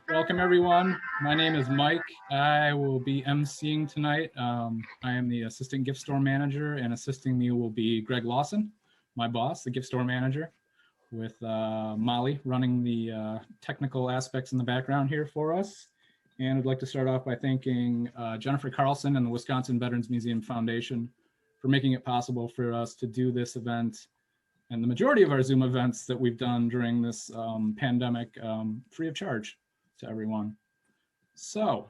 Welcome, everyone. My name is Mike. I will be emceeing tonight. I am the assistant gift store manager, and assisting me will be Greg Lawson, my boss, the gift store manager, with Molly running the technical aspects in the background here for us. And I'd like to start off by thanking Jennifer Carlson and the Wisconsin Veterans Museum Foundation for making it possible for us to do this event and the majority of our Zoom events that we've done during this pandemic free of charge to everyone. So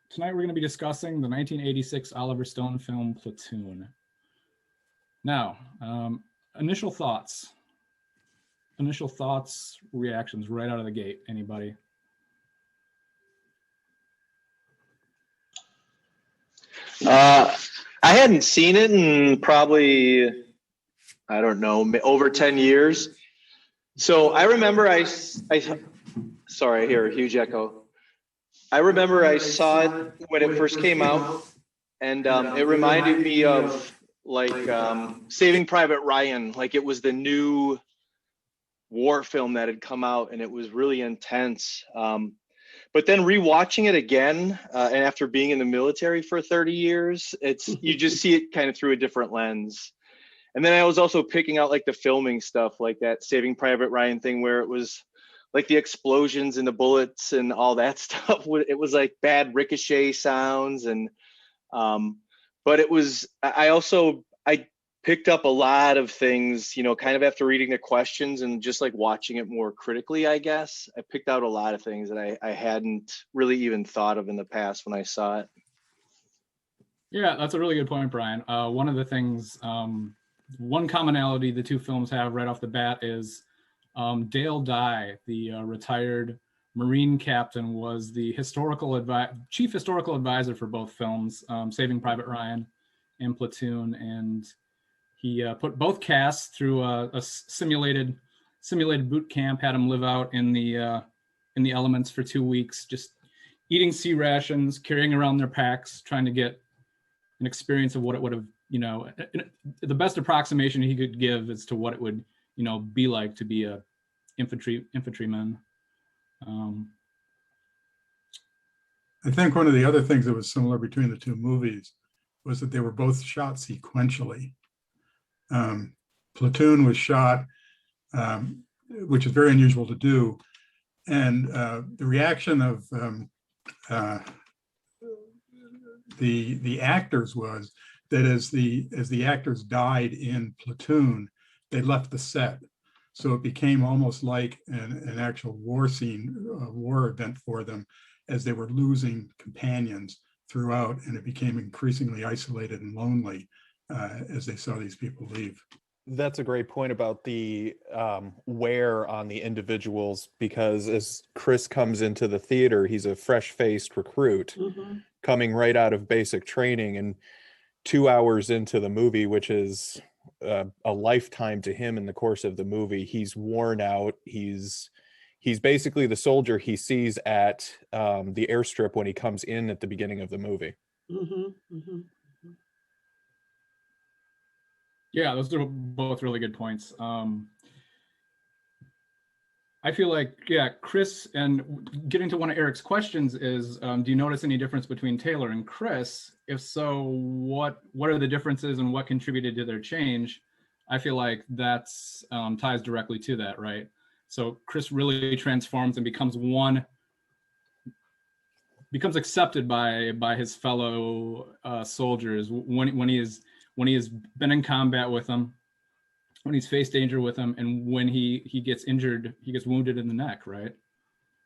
tonight we're going to be discussing the 1986 Oliver Stone film Platoon. Now, initial thoughts, reactions right out of the gate. Anybody? I hadn't seen it in probably, I don't know, over 10 years. So I remember sorry, I hear a huge echo. I remember I saw it when it first came out, and it reminded me of Saving Private Ryan. Like, it was the new war film that had come out, and it was really intense. But then rewatching it again, and after being in the military for 30 years, you just see it kind of through a different lens. And then I was also picking out like the filming stuff, like that Saving Private Ryan thing where it was like the explosions and the bullets and all that stuff. It was like bad ricochet sounds. And but it was, I picked up a lot of things, kind of after reading the questions and just like watching it more critically, I guess. I picked out a lot of things that I hadn't really even thought of in the past when I saw it. Yeah, that's a really good point, Brian. One of the things, one commonality the two films have right off the bat is Dale Dye, the retired Marine captain, was the chief historical advisor for both films, Saving Private Ryan and Platoon, and he put both casts through a simulated boot camp, had them live out in the elements for 2 weeks, just eating sea rations, carrying around their packs, trying to get an experience of what it would have, the best approximation he could give as to what it would, be like to be a infantryman. I think one of the other things that was similar between the two movies was that they were both shot sequentially. Platoon was shot, which is very unusual to do, and the reaction of the actors was that as the actors died in Platoon, they left the set, so it became almost like an actual war scene, a war event for them, as they were losing companions throughout, and it became increasingly isolated and lonely as they saw these people leave. That's a great point about the wear on the individuals, because as Chris comes into the theater, he's a fresh-faced recruit coming right out of basic training, and 2 hours into the movie, which is a lifetime to him in the course of the movie, he's worn out. He's basically the soldier he sees at the airstrip when he comes in at the beginning of the movie. Yeah, those are both really good points. I feel like, Chris, and getting to one of Eric's questions is, do you notice any difference between Taylor and Chris? If so, what are the differences and what contributed to their change? I feel like that's ties directly to that, right? So Chris really transforms and becomes accepted by his fellow soldiers when he has been in combat with them, when he's faced danger with them, and when he gets injured, he gets wounded in the neck, right?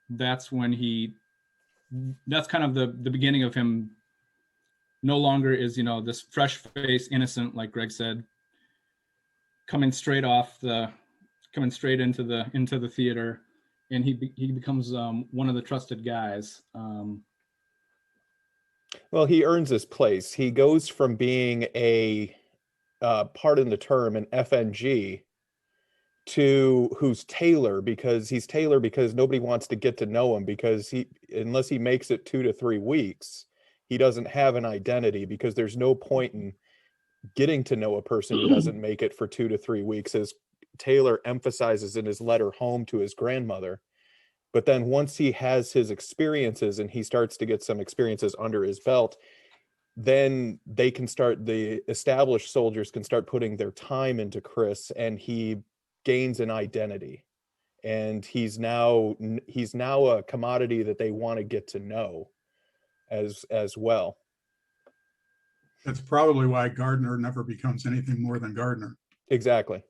That's when that's kind of the beginning of him no longer is, this fresh face, innocent, like Greg said, coming straight into the theater, and he becomes one of the trusted guys. Well, he earns his place. He goes from being a pardon the term, an FNG, to who's Taylor, because he's Taylor because nobody wants to get to know him, because unless he makes it 2 to 3 weeks, he doesn't have an identity, because there's no point in getting to know a person who doesn't make it for 2 to 3 weeks, as Taylor emphasizes in his letter home to his grandmother. But then once he has his experiences and he starts to get some experiences under his belt, then the established soldiers can start putting their time into Chris, and he gains an identity. And he's now a commodity that they want to get to know as well. That's probably why Gardner never becomes anything more than Gardner. Exactly.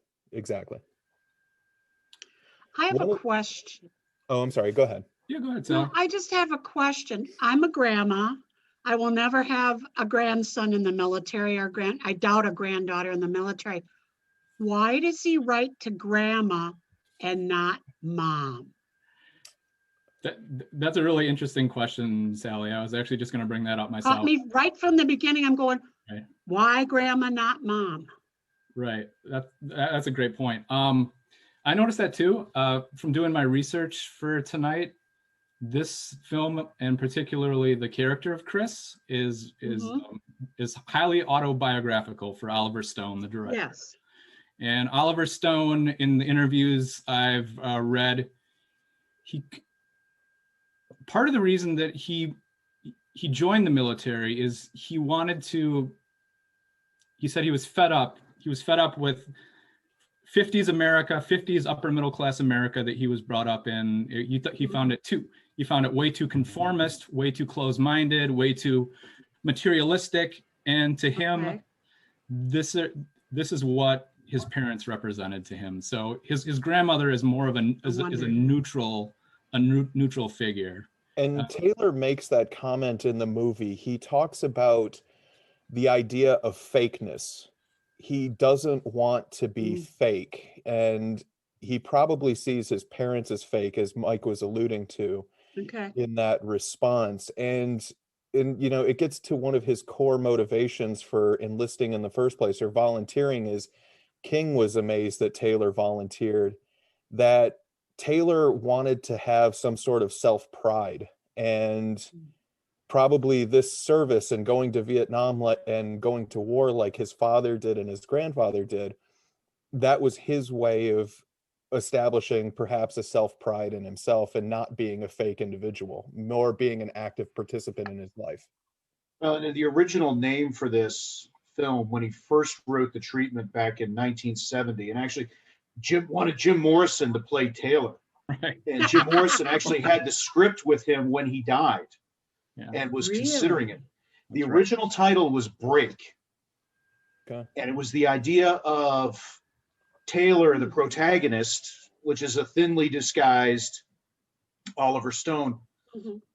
I have a question. Oh, I'm sorry. Go ahead. Yeah, go ahead, Sally. No, I just have a question. I'm a grandma. I will never have a grandson in the military or I doubt a granddaughter in the military. Why does he write to grandma and not mom? That's a really interesting question, Sally. I was actually just going to bring that up myself. Caught me right from the beginning. I'm going, Right. Why grandma, not mom? Right. That's a great point. I noticed that too from doing my research for tonight. This film, and particularly the character of Chris, is highly autobiographical for Oliver Stone, the director. Yes. And Oliver Stone, in the interviews I've read, part of the reason that he joined the military is he said he was fed up. He was fed up with 50s America, 50s upper middle class America that he was brought up in. He found it way too conformist, way too close-minded, way too materialistic. And to him, this is what his parents represented to him. So his grandmother is more of a neutral figure. And Taylor makes that comment in the movie. He talks about the idea of fakeness. He doesn't want to be fake, and he probably sees his parents as fake, as Mike was alluding to in that response. And it gets to one of his core motivations for enlisting in the first place, or volunteering, is King was amazed that Taylor volunteered, that Taylor wanted to have some sort of self-pride. And probably this service and going to Vietnam and going to war like his father did and his grandfather did, that was his way of establishing perhaps a self-pride in himself and not being a fake individual, nor being an active participant in his life. Well, the original name for this film, when he first wrote the treatment back in 1970, and actually Jim wanted Jim Morrison to play Taylor. Right. And Jim Morrison actually had the script with him when he died. Yeah. And was considering it. The That's original title was Break. Okay. And it was the idea of Taylor, the protagonist, which is a thinly disguised Oliver Stone,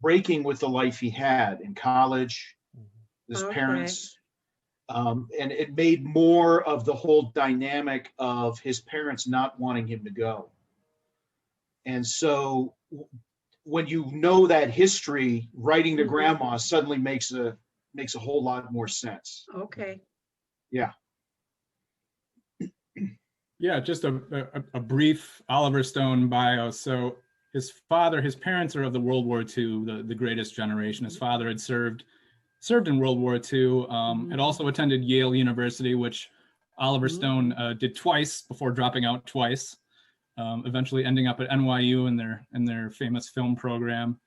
breaking with the life he had in college, his parents. And it made more of the whole dynamic of his parents not wanting him to go. And so when you know that history, writing to grandma suddenly makes a whole lot more sense. Okay. Yeah. Yeah, just a brief Oliver Stone bio. So his parents are of the World War II, the greatest generation. His father had served in World War II, had also attended Yale University, which Oliver Stone did twice before dropping out twice. Eventually ending up at NYU in their famous film program.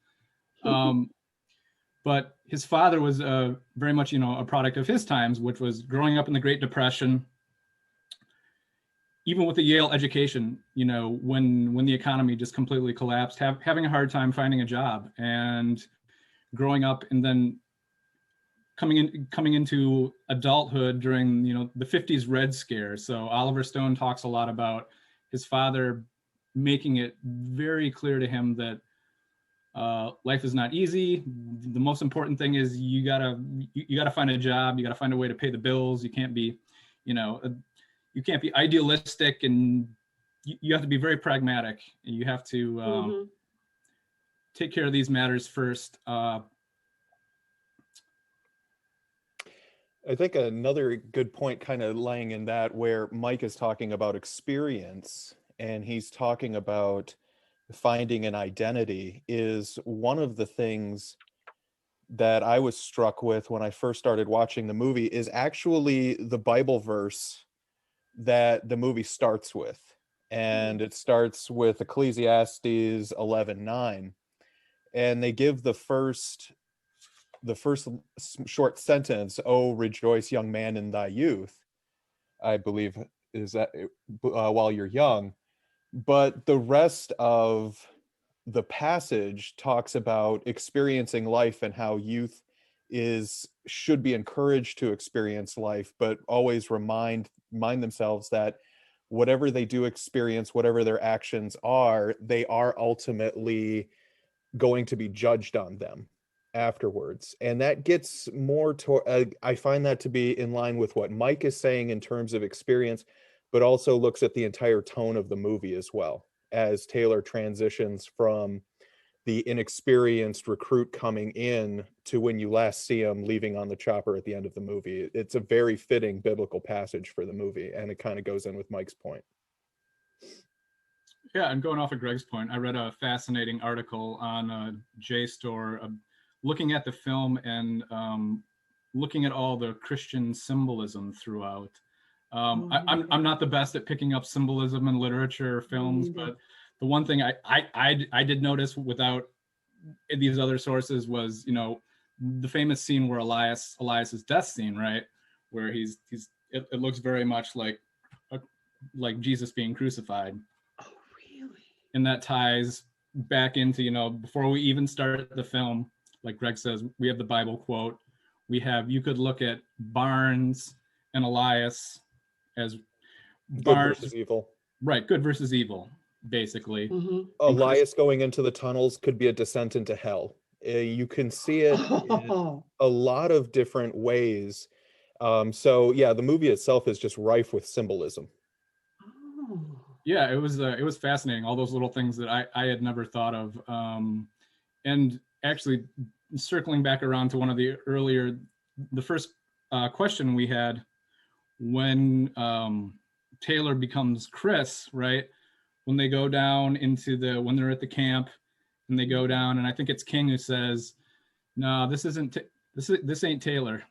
But his father was very much, a product of his times, which was growing up in the Great Depression. Even with the Yale education, when the economy just completely collapsed, having a hard time finding a job, and growing up, and then coming into adulthood during the 50s Red Scare. So Oliver Stone talks a lot about his father making it very clear to him that life is not easy. The most important thing is you gotta find a job. You gotta find a way to pay the bills. You can't be, you can't be idealistic, and you have to be very pragmatic. And you have to take care of these matters first. I think another good point kind of laying in that, where Mike is talking about experience and he's talking about finding an identity, is one of the things that I was struck with when I first started watching the movie is actually the Bible verse that the movie starts with. and it starts with Ecclesiastes 11:9, and they give the first short sentence, "Oh, rejoice, young man, in thy youth," I believe is that while you're young. But the rest of the passage talks about experiencing life and how youth should be encouraged to experience life, but always remind themselves that whatever they do experience, whatever their actions are, they are ultimately going to be judged on them afterwards. And that gets more to I find that to be in line with what Mike is saying in terms of experience, but also looks at the entire tone of the movie as well, as Taylor transitions from the inexperienced recruit coming in to when you last see him leaving on the chopper at the end of the movie. It's a very fitting biblical passage for the movie, and it kind of goes in with Mike's point. Yeah, and going off of Greg's point, I read a fascinating article on JSTOR looking at the film and looking at all the Christian symbolism throughout. I'm not the best at picking up symbolism in literature or films, but the one thing I did notice without these other sources was, you know, the famous scene where Elias's death scene, right, where it looks very much like Jesus being crucified. Oh, really? And that ties back into, you know, before we even start the film, like Greg says, we have the Bible quote. We have, you could look at Barnes and Elias as Good versus evil. Right, good versus evil, basically. Elias going into the tunnels could be a descent into hell. You can see it in a lot of different ways. So yeah, the movie itself is just rife with symbolism. Yeah, it was fascinating. All those little things that I had never thought of. And actually, circling back around to one of the first question we had when Taylor becomes Chris, right? When they go down when they're at the camp and they go down, and I think it's King who says, "No, this ain't Taylor.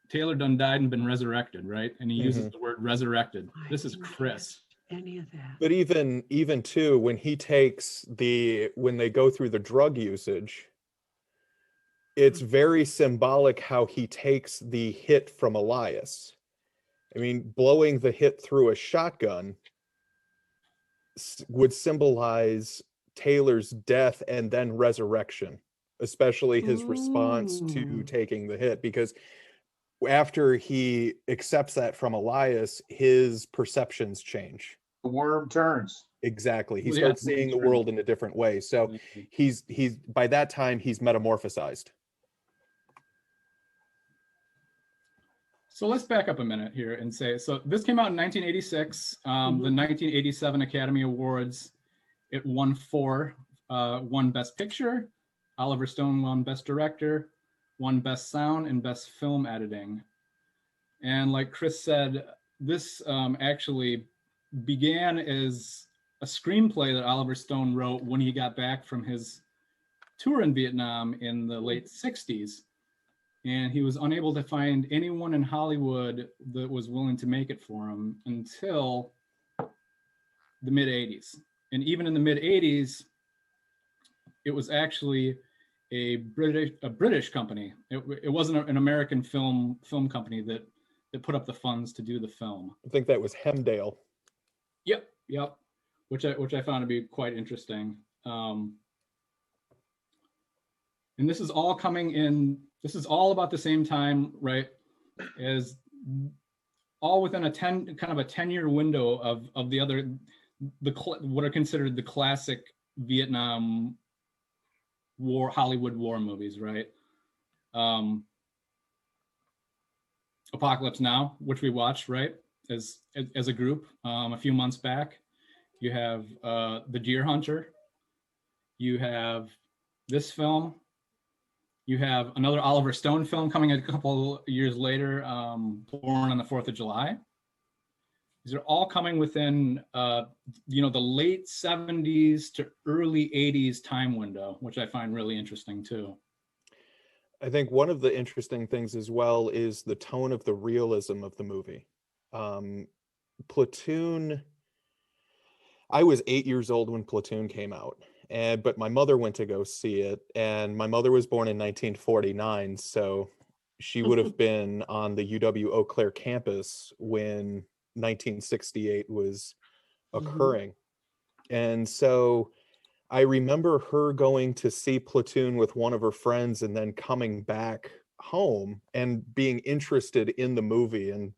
Taylor done died and been resurrected," right? And he uses the word resurrected. This is Chris. Any of that. But even too, when they go through the drug usage, it's very symbolic how he takes the hit from Elias. I mean, blowing the hit through a shotgun would symbolize Taylor's death and then resurrection, especially his response to taking the hit, because after he accepts that from Elias, his perceptions change. The worm turns. Exactly. He starts seeing the world in a different way. So he's by that time he's metamorphosized. So let's back up a minute here and say, so this came out in 1986. The 1987 Academy Awards, it won 4. Won Best Picture, Oliver Stone won Best Director, won Best Sound, and Best Film Editing. And like Chris said, this actually began as a screenplay that Oliver Stone wrote when he got back from his tour in Vietnam in the late 60s. And he was unable to find anyone in Hollywood that was willing to make it for him until the mid 80s. And even in the mid 80s, it was actually a British company. It wasn't an American film company that put up the funds to do the film. I think that was Hemdale. Yep. Which I found to be quite interesting. And this is all coming in. This is all about the same time, right? As all within a 10-year window of the other, what are considered the classic Vietnam War, Hollywood war movies, right? Apocalypse Now, which we watched, right, as a group a few months back. You have The Deer Hunter. You have this film. You have another Oliver Stone film coming a couple years later, Born on the 4th of July. These are all coming within, the late 70s to early 80s time window, which I find really interesting too. I think one of the interesting things as well is the tone of the realism of the movie. Platoon, I was 8 years old when Platoon came out, but my mother went to go see it, and my mother was born in 1949, so she would have been on the UW Eau Claire campus when 1968 was occurring. And so I remember her going to see Platoon with one of her friends and then coming back home and being interested in the movie and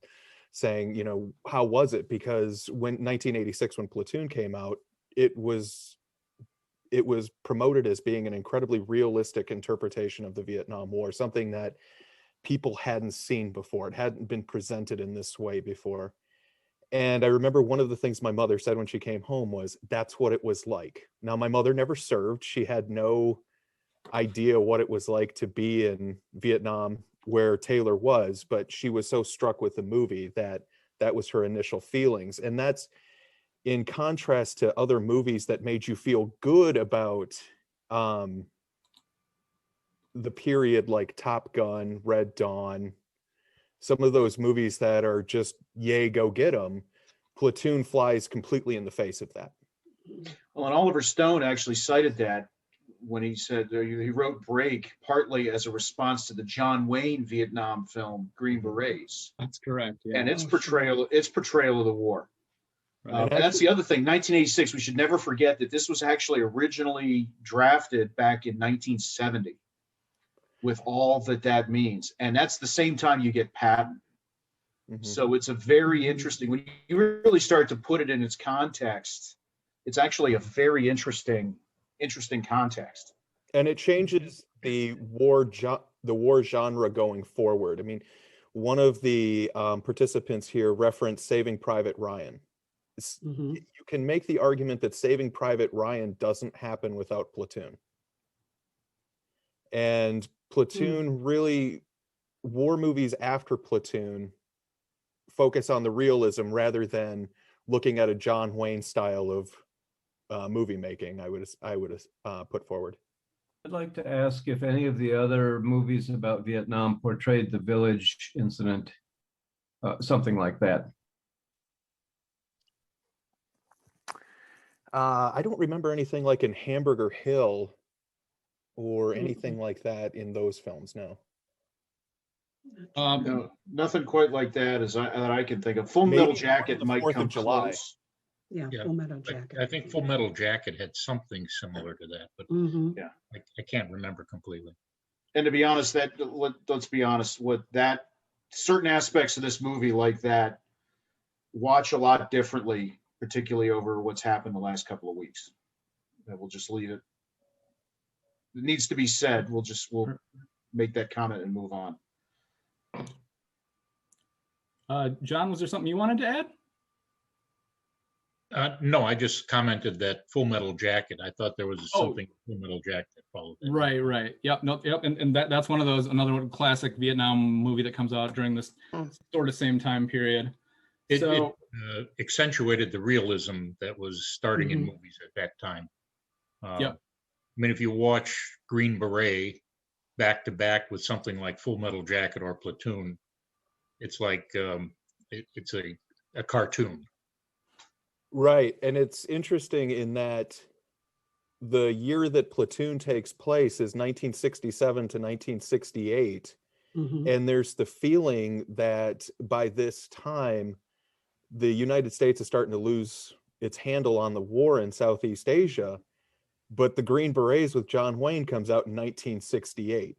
saying, how was it? Because when 1986, when Platoon came out, it was promoted as being an incredibly realistic interpretation of the Vietnam War, something that people hadn't seen before. It hadn't been presented in this way before. And I remember one of the things my mother said when she came home was, that's what it was like. Now, my mother never served. She had no idea what it was like to be in Vietnam where Taylor was, but she was so struck with the movie that was her initial feelings. And that's in contrast to other movies that made you feel good about the period, like Top Gun, Red Dawn, some of those movies that are just, yay, go get them. Platoon flies completely in the face of that. Well, and Oliver Stone actually cited that when he said he wrote Break partly as a response to the John Wayne Vietnam film Green Berets. That's correct. Yeah. And its portrayal of the war. Right. And that's the other thing. 1986. We should never forget that this was actually originally drafted back in 1970, with all that means. And that's the same time you get Patton. So it's a very interesting, when you really start to put it in its context, it's actually a very interesting context. And it changes the war genre going forward. I mean, one of the participants here referenced Saving Private Ryan. You can make the argument that Saving Private Ryan doesn't happen without Platoon. And Platoon really, war movies after Platoon focus on the realism rather than looking at a John Wayne style of movie making. I would put forward. I'd like to ask if any of the other movies about Vietnam portrayed the village incident, something like that. I don't remember anything like in Hamburger Hill or anything like that in those films. No. No, nothing quite like that that I can think of. Full Metal Jacket might come close. Yeah, Yeah, Full Metal Jacket. I think Full Metal Jacket had something similar to that, but I can't remember completely. And to be honest, let's be honest, with that, certain aspects of this movie like that watch a lot differently, particularly over what's happened the last couple of weeks. And we'll just leave it. It needs to be said. We'll make that comment and move on. John, was there something you wanted to add? No, I just commented that Full Metal Jacket. I thought there was something Full Metal Jacket that followed that. Right. Yep. And that's one of those, another classic Vietnam movie that comes out during this sort of same time period. It accentuated the realism that was starting in movies at that time. I mean, if you watch Green Beret back to back with something like Full Metal Jacket or Platoon, it's like it's a cartoon. Right. And it's interesting in that the year that Platoon takes place is 1967 to 1968. And there's the feeling that by this time, the United States is starting to lose its handle on the war in Southeast Asia. But the Green Berets with John Wayne comes out in 1968.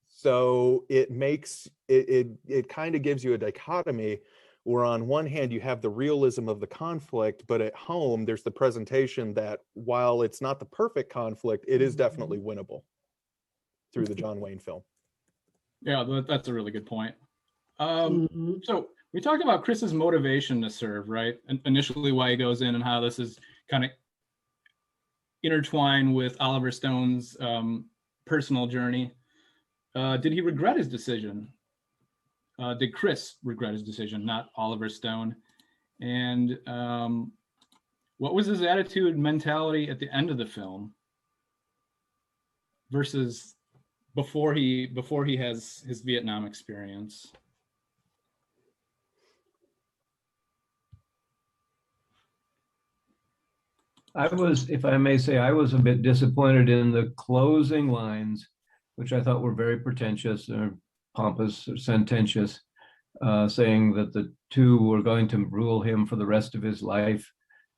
So it makes it kind of gives you a dichotomy where on one hand you have the realism of the conflict, but at home there's the presentation that while it's not the perfect conflict, it is definitely winnable through the John Wayne film. Yeah, that's a really good point. So we talked about Chris's motivation to serve, right? And initially why he goes in and how this is kind of intertwined with Oliver Stone's personal journey. Did he regret his decision? Did Chris regret his decision, not Oliver Stone? And what was his attitude and mentality at the end of the film versus before he has his Vietnam experience? I was, if I may say, I was a bit disappointed in the closing lines, which I thought were very pretentious or pompous or sententious, saying that the two were going to rule him for the rest of his life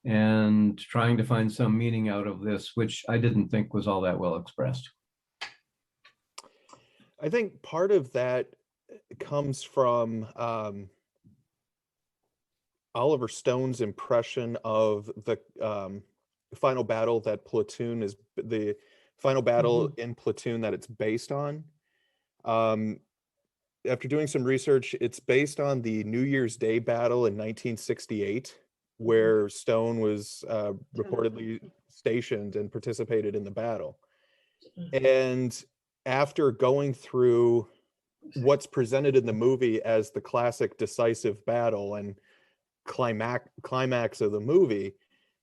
and trying to find some meaning out of this, which I didn't think was all that well expressed. I think part of that comes from Oliver Stone's impression of the final battle that Platoon is the final battle in Platoon that it's based on. After doing some research, it's based on the New Year's Day battle in 1968, where Stone was reportedly stationed and participated in the battle. And after going through what's presented in the movie as the classic decisive battle and climax of the movie,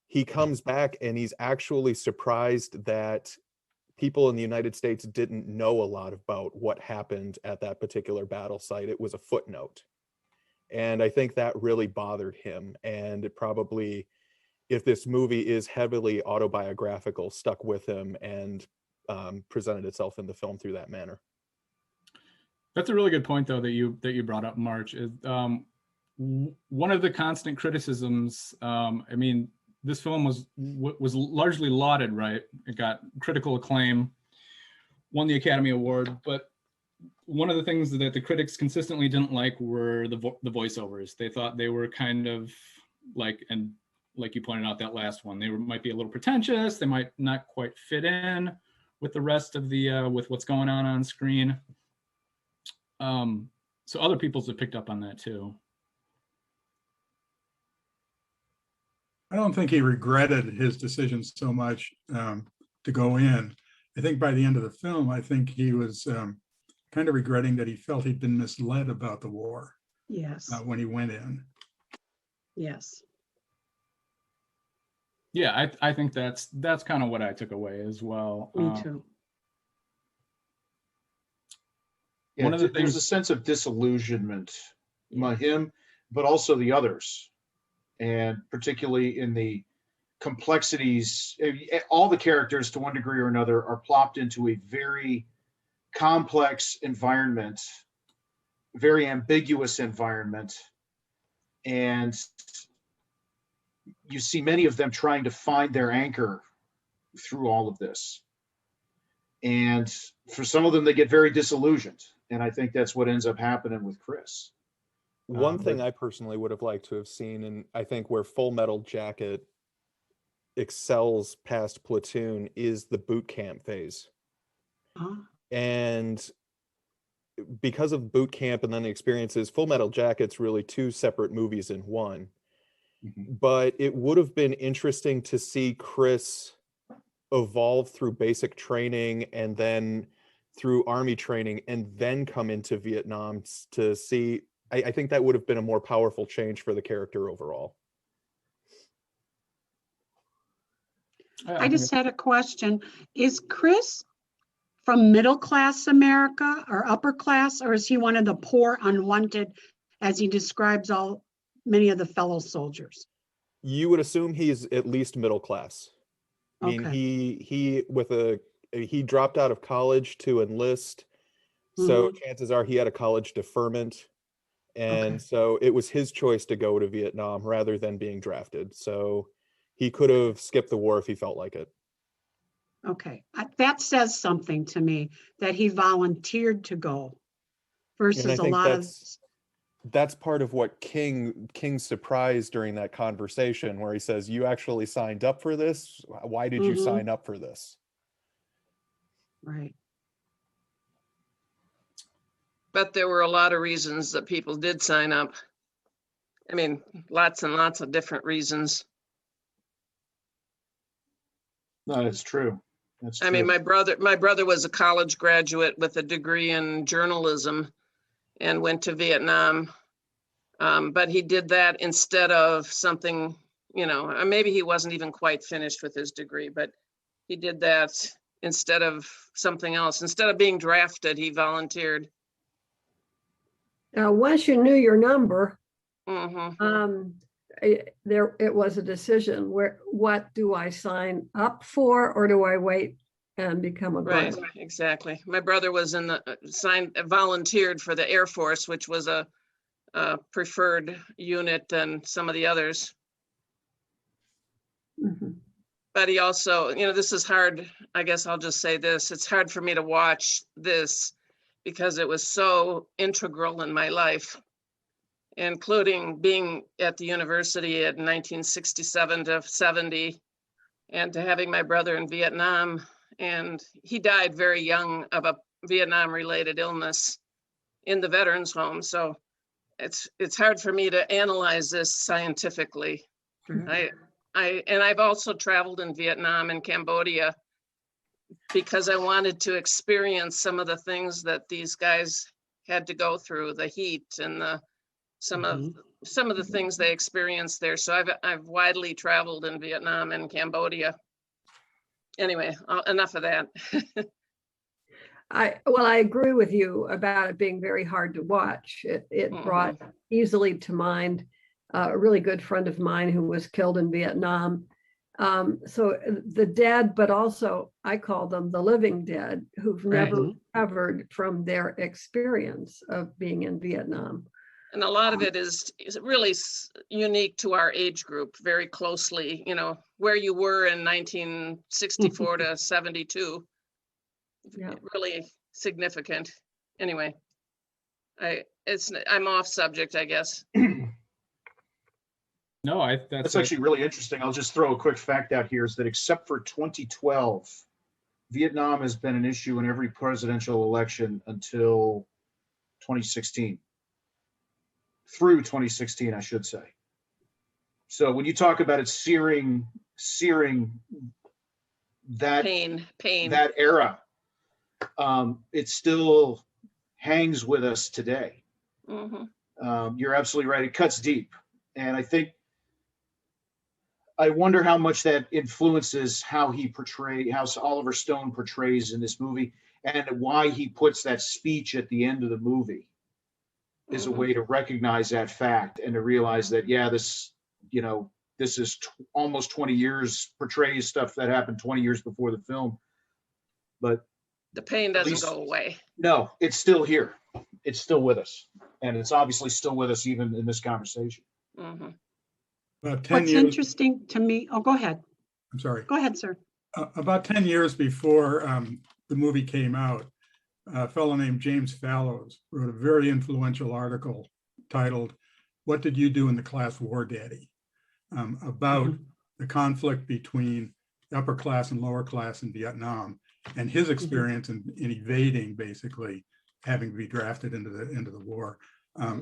he comes back and he's actually surprised that people in the United States didn't know a lot about what happened at that particular battle site. It was a footnote. And I think that really bothered him. And it probably, if this movie is heavily autobiographical, stuck with him and presented itself in the film through that manner. That's a really good point, though, that you brought up, March. Is one of the constant criticisms. I mean, this film was largely lauded, right? It got critical acclaim, won the Academy Award, but one of the things that the critics consistently didn't like were the voiceovers. They thought they were kind of like, and like you pointed out, that last one, might be a little pretentious. They might not quite fit in with the rest of the with what's going on screen. So other people's have picked up on that too. I don't think he regretted his decision so much to go in. I think by the end of the film, I think he was kind of regretting that he felt he'd been misled about the war. Yes. When he went in. Yes. Yeah, I think that's kind of what I took away as well. Me too. Yeah, One of the there's things- a sense of disillusionment by him, but also the others, and particularly in the complexities. All the characters, to one degree or another, are plopped into a very complex environment, very ambiguous environment, and you see many of them trying to find their anchor through all of this. And for some of them, they get very disillusioned. And I think that's what ends up happening with Chris. One thing I personally would have liked to have seen, and I think where Full Metal Jacket excels past Platoon, is the boot camp phase. And because of boot camp and then the experiences, Full Metal Jacket's really two separate movies in one. But it would have been interesting to see Chris evolve through basic training and then through army training and then come into Vietnam to see. I think that would have been a more powerful change for the character overall. I just had a question. Is Chris from middle class America or upper class, or is he one of the poor, unwanted, as he describes many of the fellow soldiers? You would assume he's at least middle class. I mean, Okay. he dropped out of college to enlist, so chances are he had a college deferment, and so it was his choice to go to Vietnam rather than being drafted. So he could have skipped the war if he felt like it. Okay, that says something to me, that he volunteered to go versus And I a think lot of. that's part of what King's surprised during that conversation, where he says, "You actually signed up for this? Why did you sign up for this?" Right. But there were a lot of reasons that people did sign up. I mean, lots and lots of different reasons. No, that's true. That's true. I mean, my brother was a college graduate with a degree in journalism and went to Vietnam. But he did that instead of something, maybe he wasn't even quite finished with his degree, but he did that instead of something else. Instead of being drafted, he volunteered. Once you knew your number, it was a decision what do I sign up for, or do I wait and become a Right, grunt? exactly. My brother was in the volunteered for the Air Force, which was a preferred unit than some of the others. Mhm. But he also, this is hard. I guess I'll just say this. It's hard for me to watch this because it was so integral in my life, including being at the university at 1967 to 70 and to having my brother in Vietnam. And he died very young of a Vietnam related illness in the veterans home. So it's hard for me to analyze this scientifically. And I've also traveled in Vietnam and Cambodia because I wanted to experience some of the things that these guys had to go through, the heat and some of the things they experienced there. So I've widely traveled in Vietnam and Cambodia. Anyway, enough of that. I agree with you about it being very hard to watch. It brought easily to mind a really good friend of mine who was killed in Vietnam. So the dead, but also I call them the living dead, who've never recovered from their experience of being in Vietnam. And a lot of it is really unique to our age group, very closely, where you were in 1964 to 72. Yeah. Really significant. Anyway, I'm off subject, I guess. No, That's actually really interesting. I'll just throw a quick fact out here is that except for 2012, Vietnam has been an issue in every presidential election until 2016. Through 2016, I should say. So when you talk about it searing that pain, that era, it still hangs with us today. You're absolutely right. It cuts deep. And I wonder how much that influences how Oliver Stone portrays in this movie, and why he puts that speech at the end of the movie is a way to recognize that fact and to realize that, this is almost 20 years, portrays stuff that happened 20 years before the film. But the pain doesn't go away. No, it's still here. It's still with us. And it's obviously still with us even in this conversation. About 10 What's years, interesting to me, go ahead. I'm sorry. Go ahead, sir. About 10 years before the movie came out, a fellow named James Fallows wrote a very influential article titled, "What Did You Do in the Class War, Daddy?" About the conflict between the upper class and lower class in Vietnam, and his experience in evading, basically having to be drafted into the war.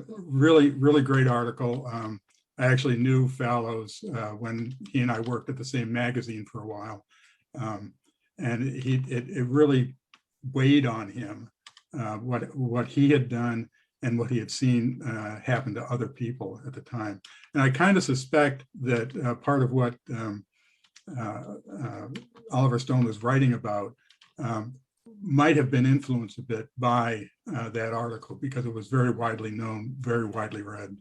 Really, really great article. I actually knew Fallows when he and I worked at the same magazine for a while. And it really weighed on him what he had done and what he had seen happen to other people at the time. And I kind of suspect that part of what Oliver Stone was writing about might have been influenced a bit by that article, because it was very widely known, very widely read.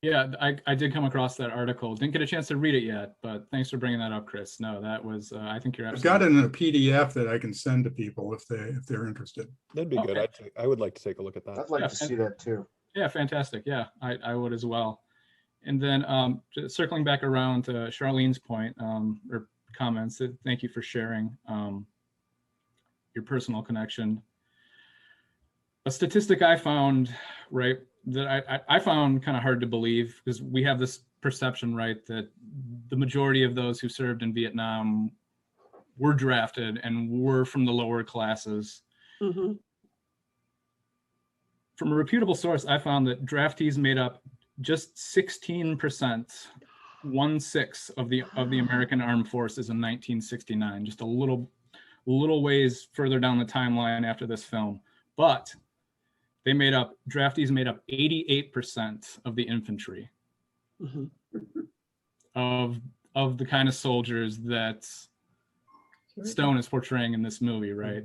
Yeah, I did come across that article. Didn't get a chance to read it yet, but thanks for bringing that up, Chris. No, that was, I think you're absolutely. I've got it in a PDF that I can send to people if they're interested. That'd be good. I would like to take a look at that. I'd like to see that too. Yeah, fantastic. Yeah, I would as well. And then just circling back around to Charlene's point or comments, thank you for sharing your personal connection. A statistic I found, right, that I found kind of hard to believe, because we have this perception, right, that the majority of those who served in Vietnam were drafted and were from the lower classes. From a reputable source, I found that draftees made up just 16%, 1/6 of the American Armed Forces in 1969, just a little ways further down the timeline after this film. But draftees made up 88% of the infantry of the kind of soldiers that Stone is portraying in this movie, right?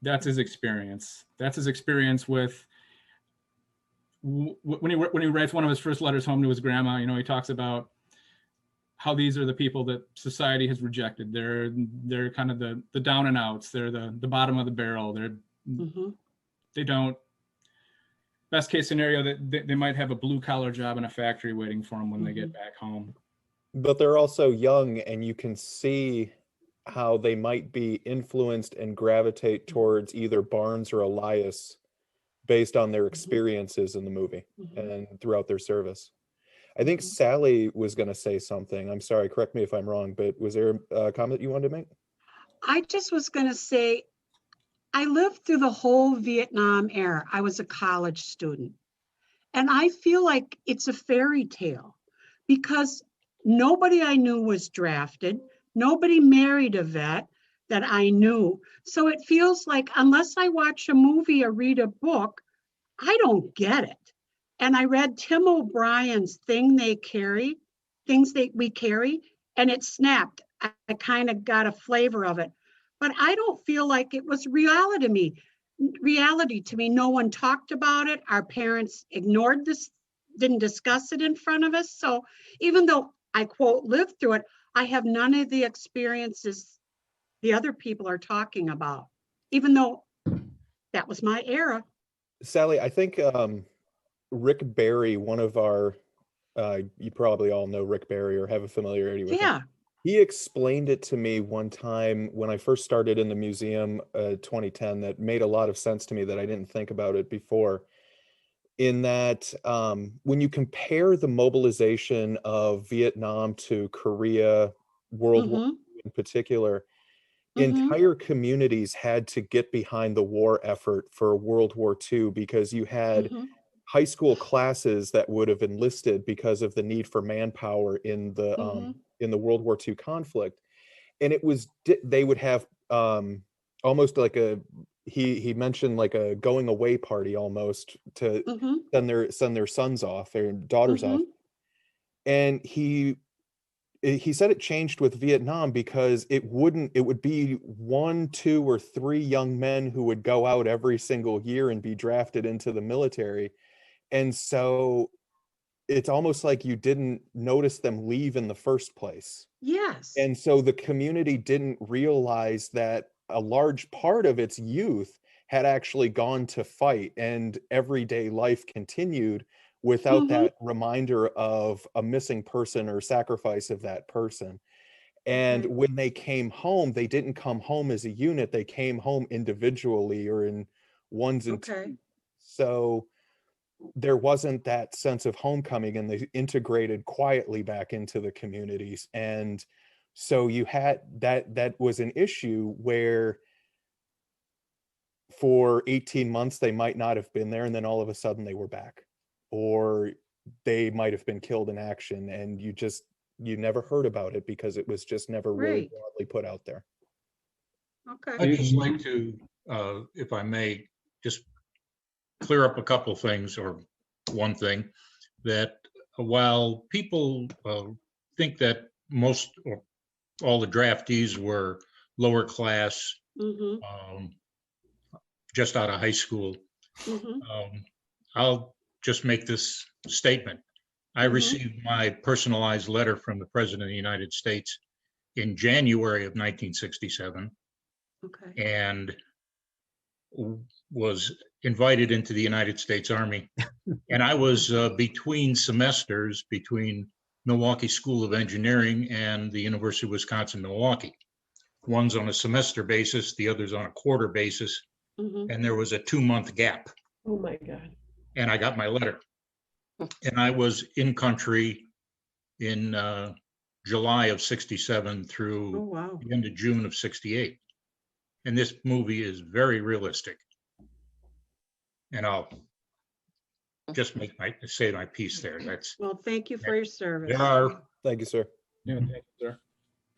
That's his experience. That's his experience with when he writes one of his first letters home to his grandma, you know, he talks about how these are the people that society has rejected. They're kind of the down and outs. They're the bottom of the barrel. They don't. Best case scenario, that they might have a blue collar job in a factory waiting for them when they get back home. But they're also young, and you can see how they might be influenced and gravitate towards either Barnes or Elias based on their experiences in the movie and throughout their service. I think Sally was going to say something. I'm sorry, correct me if I'm wrong, but was there a comment you wanted to make? I just was going to say, I lived through the whole Vietnam era. I was a college student. And I feel like it's a fairy tale because nobody I knew was drafted. Nobody married a vet that I knew. So it feels like unless I watch a movie or read a book, I don't get it. And I read Tim O'Brien's Things We Carry, and it snapped. I kind of got a flavor of it. But I don't feel like it was reality to me. No one talked about it. Our parents ignored this, didn't discuss it in front of us. So even though I quote lived through it, I have none of the experiences the other people are talking about, even though that was my era. Sally, I think Rick Barry, one of our, you probably all know Rick Barry or have a familiarity with him. He explained it to me one time when I first started in the museum, 2010, that made a lot of sense to me that I didn't think about it before. In that when you compare the mobilization of Vietnam to Korea, World War II in particular, entire communities had to get behind the war effort for World War II because you had high school classes that would have enlisted because of the need for manpower in the World War II conflict. And it was, they would have almost like he mentioned like a going away party almost to send their sons off, their daughters off. And he said it changed with Vietnam because it would be 1, 2, or 3 young men who would go out every single year and be drafted into the military. And so it's almost like you didn't notice them leave in the first place. Yes. And so the community didn't realize that a large part of its youth had actually gone to fight, and everyday life continued without that reminder of a missing person or sacrifice of that person. And when they came home, they didn't come home as a unit, they came home individually or in ones and twos. So there wasn't that sense of homecoming, and they integrated quietly back into the communities. And so you had that was an issue where for 18 months they might not have been there, and then all of a sudden they were back, or they might have been killed in action, and you never heard about it because it was just never really broadly put out there. I'd just like to, if I may, just clear up a couple things, or one thing, that while people think that most or all the draftees were lower class, just out of high school, I'll just make this statement. I received my personalized letter from the President of the United States in January of 1967, and was invited into the United States Army. And I was between semesters between Milwaukee School of Engineering and the University of Wisconsin-Milwaukee. One's on a semester basis, the other's on a quarter basis, and there was a 2-month gap. Oh my God. And I got my letter. And I was in country in July of 67 through the end of June of 68. And this movie is very realistic. And I'll just say my piece there. That's, well, thank you for your service. Thank you, sir. Yeah, thank you, sir.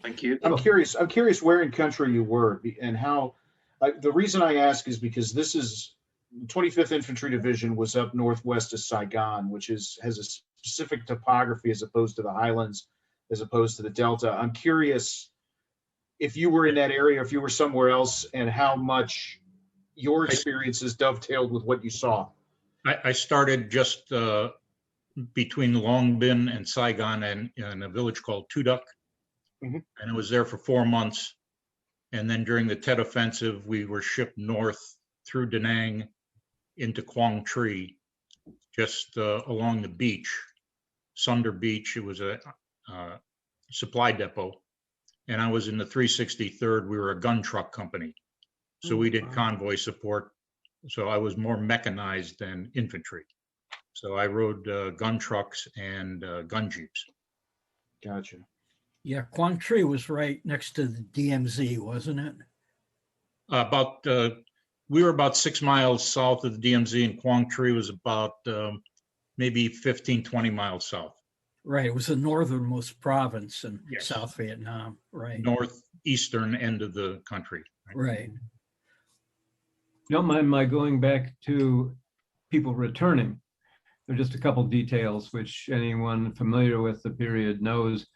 Thank you. I'm curious where in country you were and how. The reason I ask is because this is 25th Infantry Division was up northwest of Saigon, which has a specific topography as opposed to the highlands, as opposed to the Delta. I'm curious if you were in that area, if you were somewhere else, and how much your experiences dovetailed with what you saw. I started just between Long Bin and Saigon and in a village called Tuduc. Mhm. And I was there for 4 months. And then during the Tet Offensive, we were shipped north through Da Nang into Quang Tri, just along the beach, Sunder Beach. It was a supply depot. And I was in the 363rd. We were a gun truck company. So we did convoy support. So I was more mechanized than infantry. So I rode gun trucks and gun jeeps. Gotcha. Yeah, Quang Tri was right next to the DMZ, wasn't it? We were about 6 miles south of the DMZ, and Quang Tri was about maybe 15, 20 miles south. Right, it was the northernmost province in Yes. South Vietnam, right? Northeastern end of the country. Right. Don't mind my going back to people returning. There are just a couple details which anyone familiar with the period knows.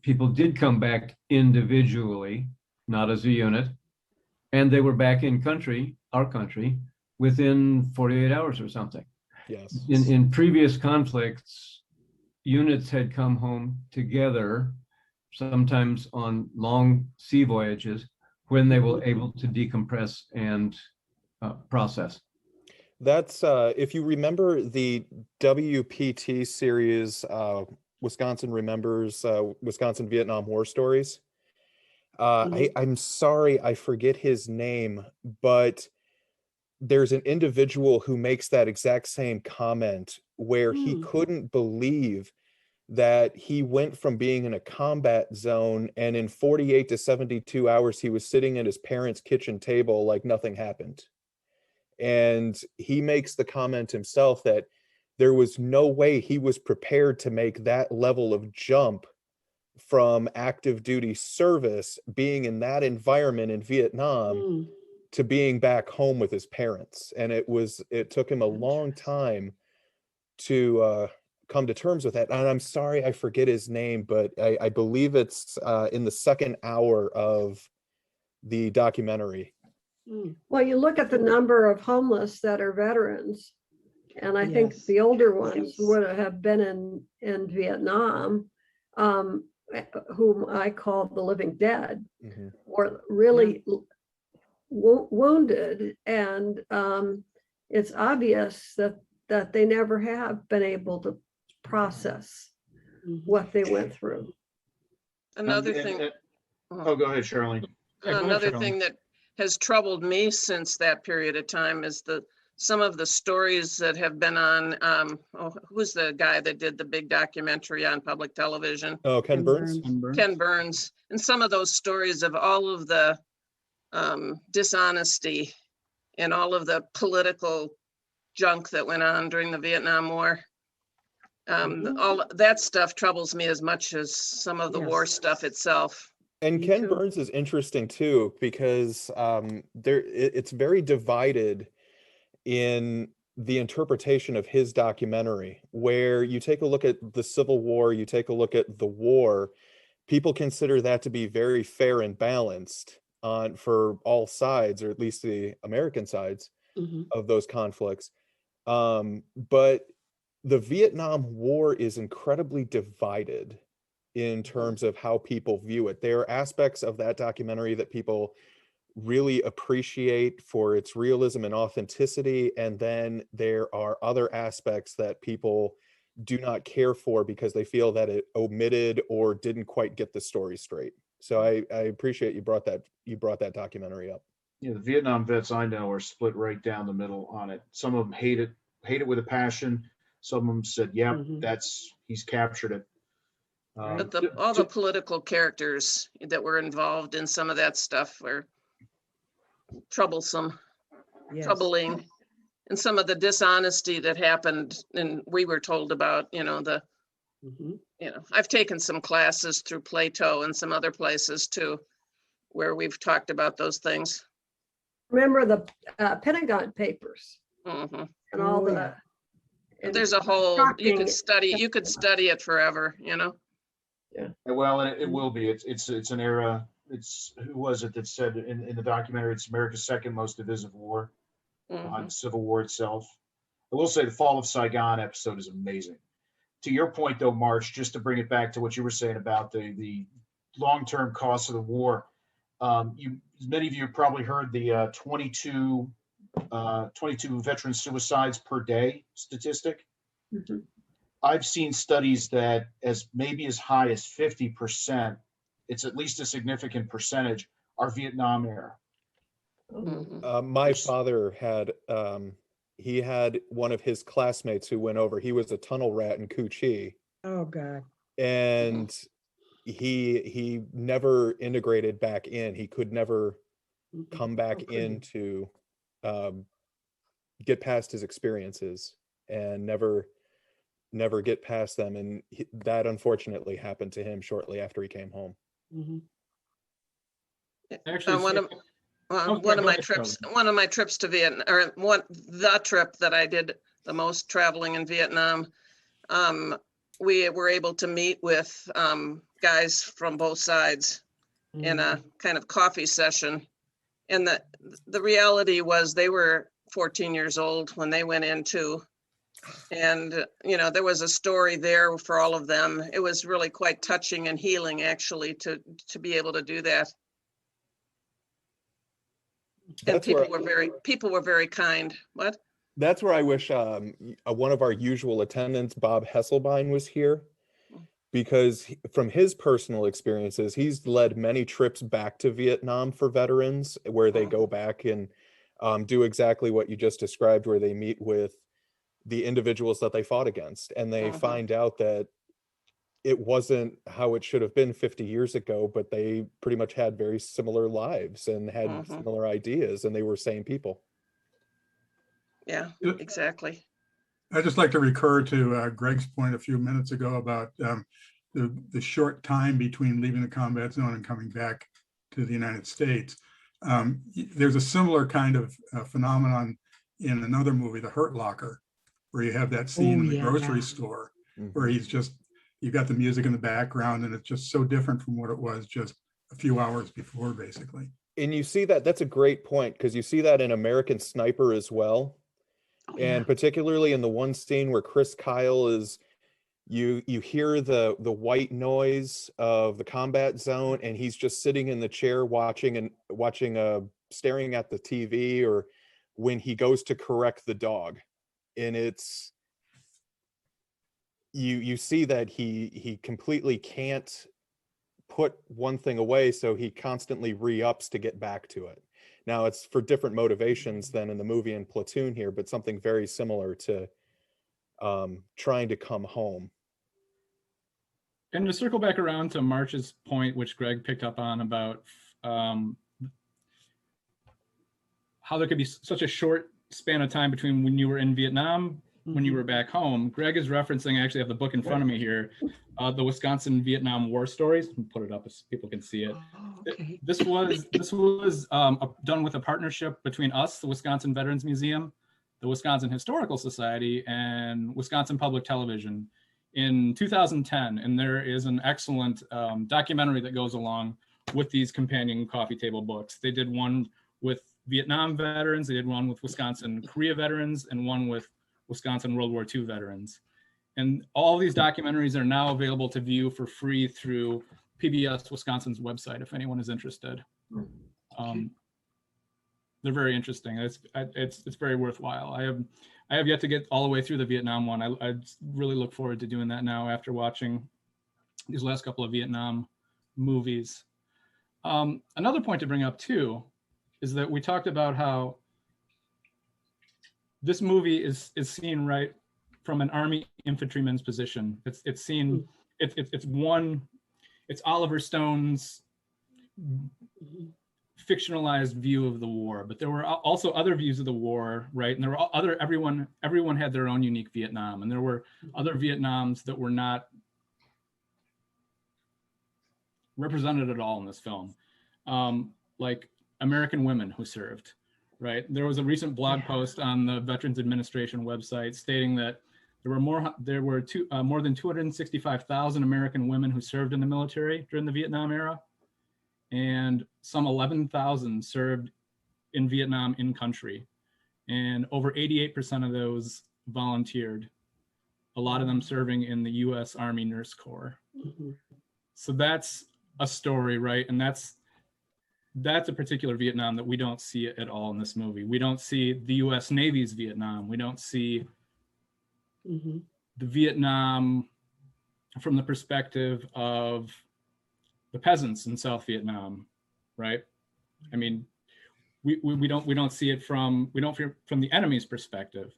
People did come back individually, not as a unit, and they were back in country, our country, within 48 hours or something. Yes. In previous conflicts, units had come home together, sometimes on long sea voyages, when they were able to decompress and process. That's if you remember the WPT series, Wisconsin Remembers, Wisconsin Vietnam War Stories. I'm sorry, I forget his name, but there's an individual who makes that exact same comment where he couldn't believe that he went from being in a combat zone and in 48 to 72 hours, he was sitting at his parents' kitchen table like nothing happened. And he makes the comment himself that there was no way he was prepared to make that level of jump from active duty service, being in that environment in Vietnam, to being back home with his parents. And it took him a long time to come to terms with that. And I'm sorry, I forget his name, but I believe it's in the second hour of the documentary. Well, you look at the number of homeless that are veterans, and I think the older ones would have been in Vietnam, whom I call the living dead, were really wounded, and it's obvious that they never have been able to process what they went through. Another thing. Oh, go ahead, Charlie. Another thing that has troubled me since that period of time is some of the stories that have been on, who's the guy that did the big documentary on public television? Oh, Ken Burns? Ken Burns. And some of those stories of all of the dishonesty and all of the political junk that went on during the Vietnam War. All that stuff troubles me as much as some of the war stuff itself. And Ken Burns is interesting too, because it's very divided in the interpretation of his documentary, where you take a look at the Civil War, you take a look at the war, people consider that to be very fair and balanced for all sides, or at least the American sides of those conflicts. But the Vietnam War is incredibly divided in terms of how people view it. There are aspects of that documentary that people really appreciate for its realism and authenticity, and then there are other aspects that people do not care for because they feel that it omitted or didn't quite get the story straight. So I appreciate you brought that documentary up. Yeah, the Vietnam vets I know are split right down the middle on it. Some of them hate it with a passion. Some of them said, "Yeah, he's captured it." But all the political characters that were involved in some of that stuff were troublesome, troubling, and some of the dishonesty that happened, and we were told about, I've taken some classes through Plato and some other places too, where we've talked about those things. Remember the Pentagon Papers and all the. And there's a whole, you could study it forever, Yeah. Well, and it will be. It's an era. Who was it that said in the documentary? It's America's second most divisive war, behind the Civil War itself. I will say the Fall of Saigon episode is amazing. To your point, though, March, just to bring it back to what you were saying about the long-term costs of the war, many of you have probably heard the 22 veteran suicides per day statistic. Mm-hmm. I've seen studies that maybe as high as 50%, it's at least a significant percentage, are Vietnam era. My father had, he had one of his classmates who went over. He was a tunnel rat in Cu Chi. Oh, God. And he never integrated back in. He could never come back in to get past his experiences and never get past them. And that unfortunately happened to him shortly after he came home. Actually, one of my trips to Vietnam, or the trip that I did the most traveling in Vietnam, we were able to meet with guys from both sides in a kind of coffee session. And the reality was they were 14 years old when they went in too. And, you know, there was a story there for all of them. It was really quite touching and healing, actually, to be able to do that. And people were very kind. What? That's where I wish one of our usual attendants, Bob Hesselbein, was here, because from his personal experiences, he's led many trips back to Vietnam for veterans where they go back and do exactly what you just described, where they meet with the individuals that they fought against, and they find out that it wasn't how it should have been 50 years ago, but they pretty much had very similar lives and had similar ideas, and they were same people. Yeah, exactly. I'd just like to recur to Greg's point a few minutes ago about the short time between leaving the combat zone and coming back to the United States. There's a similar kind of phenomenon in another movie, The Hurt Locker, where you have that scene in the grocery store where you got the music in the background, and it's just so different from what it was just a few hours before, basically. And you see that's a great point, because you see that in American Sniper as well. And particularly in the one scene where Chris Kyle is, you hear the white noise of the combat zone, and he's just sitting in the chair watching staring at the TV, or when he goes to correct the dog. And it's, you see that he completely can't put one thing away, so he constantly re-ups to get back to it. Now, it's for different motivations than in the movie in Platoon here, but something very similar to trying to come home. And to circle back around to March's point, which Greg picked up on about how there could be such a short span of time between when you were in Vietnam, when you were back home. Greg is referencing, I actually have the book in front of me here, the Wisconsin Vietnam War Stories. I'll put it up so people can see it. This was done with a partnership between us, the Wisconsin Veterans Museum, the Wisconsin Historical Society, and Wisconsin Public Television in 2010. And there is an excellent documentary that goes along with these companion coffee table books. They did one with Vietnam veterans, they did one with Wisconsin Korea veterans, and one with Wisconsin World War II veterans. And all these documentaries are now available to view for free through PBS Wisconsin's website, if anyone is interested. They're very interesting. It's very worthwhile. I have yet to get all the way through the Vietnam one. I really look forward to doing that now after watching these last couple of Vietnam movies. Another point to bring up too is that we talked about how this movie is seen right from an Army infantryman's position. It's seen, it's Oliver Stone's fictionalized view of the war, but there were also other views of the war, right? And there were everyone had their own unique Vietnam, and there were other Vietnams that were not represented at all in this film, like American women who served, right? There was a recent blog post on the Veterans Administration website stating that there were more than 265,000 American women who served in the military during the Vietnam era, and some 11,000 served in Vietnam in country. And over 88% of those volunteered, a lot of them serving in the US Army Nurse Corps. So that's a story, right? And that's a particular Vietnam that we don't see at all in this movie. We don't see the US Navy's Vietnam. We don't see the Vietnam from the perspective of the peasants in South Vietnam, right? I mean, we don't see it from the enemy's perspective.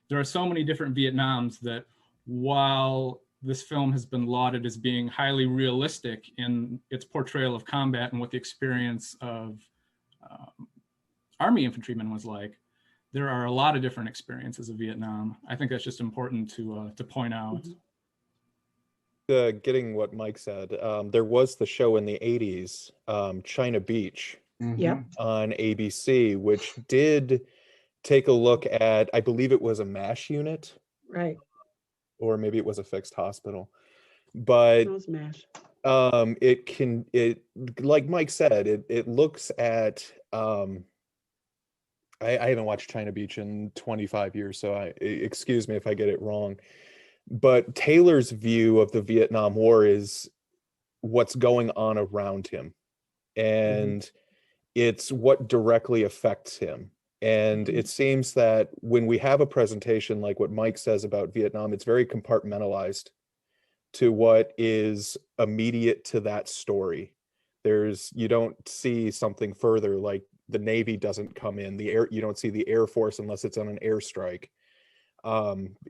There are so many different Vietnams that, while this film has been lauded as being highly realistic in its portrayal of combat and what the experience of Army infantrymen was like, there are a lot of different experiences of Vietnam. I think that's just important to point out. Getting what Mike said, there was the show in the 80s, China Beach, Yep. on ABC, which did take a look at, I believe it was a MASH unit, Right. or maybe it was a fixed hospital. But Those mash. it like Mike said, it looks at I haven't watched China Beach in 25 years, so excuse me if I get it wrong. But Taylor's view of the Vietnam War is what's going on around him, and it's what directly affects him. And it seems that when we have a presentation like what Mike says about Vietnam, it's very compartmentalized to what is immediate to that story. You don't see something further, like the Navy doesn't come in, you don't see the Air Force unless it's on an airstrike.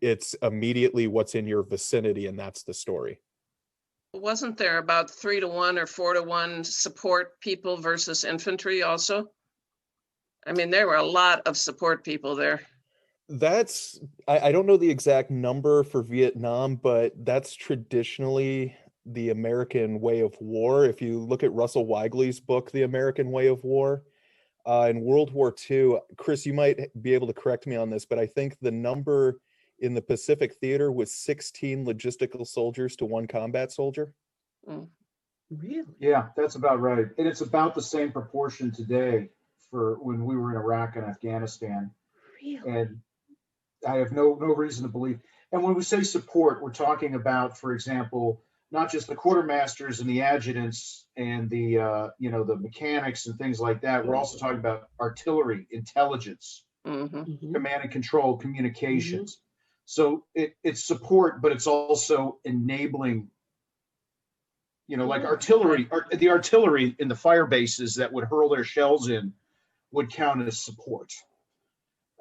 It's immediately what's in your vicinity, and that's the story. Wasn't there about 3-to-1 or 4-to-1 support people versus infantry also? I mean, there were a lot of support people there. I don't know the exact number for Vietnam, but that's traditionally the American way of war. If you look at Russell Weigley's book, The American Way of War, in World War II, Chris, you might be able to correct me on this, but I think the number in the Pacific Theater was 16 logistical soldiers to 1 combat soldier. Really? Yeah, that's about right. And it's about the same proportion today for when we were in Iraq and Afghanistan. Really? And I have no reason to believe. And when we say support, we're talking about, for example, not just the quartermasters and the adjutants and the the mechanics and things like that. We're also talking about artillery, intelligence, command and control, communications. So it's support, but it's also enabling. Like artillery, the artillery in the fire bases that would hurl their shells in would count as support.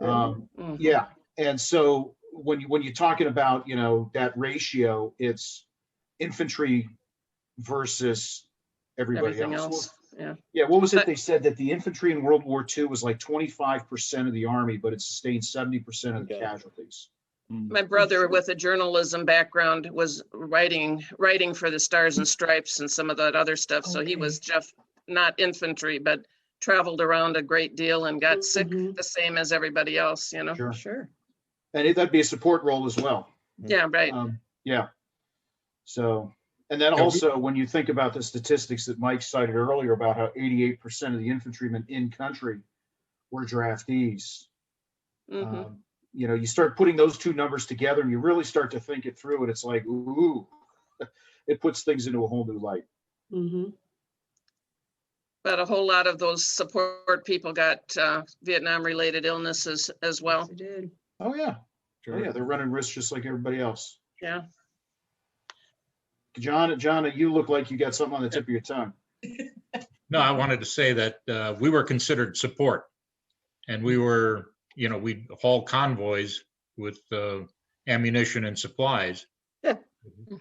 Yeah, and so when you're talking about that ratio, it's infantry versus everything else. Yeah. What was it? They said that the infantry in World War II was like 25% of the army, but it sustained 70% of the casualties. My brother, with a journalism background, was writing for the Stars and Stripes and some of that other stuff. So he was not infantry, but traveled around a great deal and got sick the same as everybody else, Sure. And that'd be a support role as well. Yeah, right. Yeah. So, and then also when you think about the statistics that Mike cited earlier about how 88% of the infantrymen in country were draftees, you start putting those two numbers together and you really start to think it through, and it's like, ooh, it puts things into a whole new light. But a whole lot of those support people got Vietnam-related illnesses as well. They did. Oh yeah. Sure. Oh yeah, they're running risks just like everybody else. Yeah. John, you look like you got something on the tip of your tongue. No, I wanted to say that we were considered support, and we were, we'd haul convoys with ammunition and supplies.